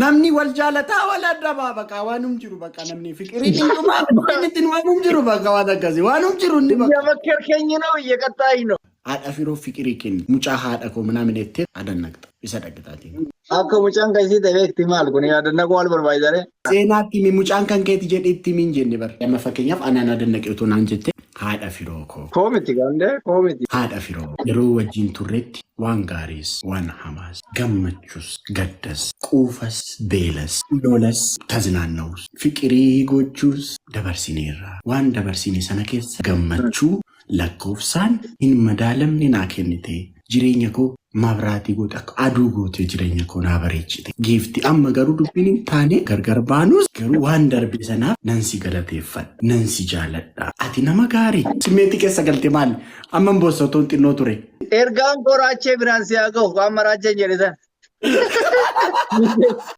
namni wal jaalataa wal adda baabaqa waanum jiru baqa namni fiqirii dhimma inni waanum jiru baqa waan akkasii waanum jiru inni baqa. Nama keenya na biyya qaxxaayino. Haadha firoo fiqirii kenni mucaa haadha koo minaamin ettee adannaqxa isa dhaqxaatiin. Akka mucaan kan isii ta'e itti maal kun adannaquu maal barbaadare? Seenaatti mi mucaan kan keeti jedhe itti min jenne bar. Amma fakkeenyaaf anaan adannaqe otoo naan jette haadha firoo koo. Koomiti gaandee koomiti. Haadha firoo yeroo wajjin turretti waan gaariis waan hamaas gammachus gaddas quufas beelas lolas taznaanna'us fiqirii gochuus dabarsineerra waan dabarsine sana keessa gammachuu lakkoofsaan hin madaalamne naa kennite jireenya koo mabraatii goota akka aduu gootee jireenya koo naa bareechite giifti amma garuu dubbiin hin taane gargar baanus garuu waan darbe sanaaf nan si galateeffadha nan si jaaladha ati nama gaarii simeetii keessa galte maal amman boossotoon xinnoo ture. Ergaan koraachee biraan si haa ga'u waan maraachee jedhe sana.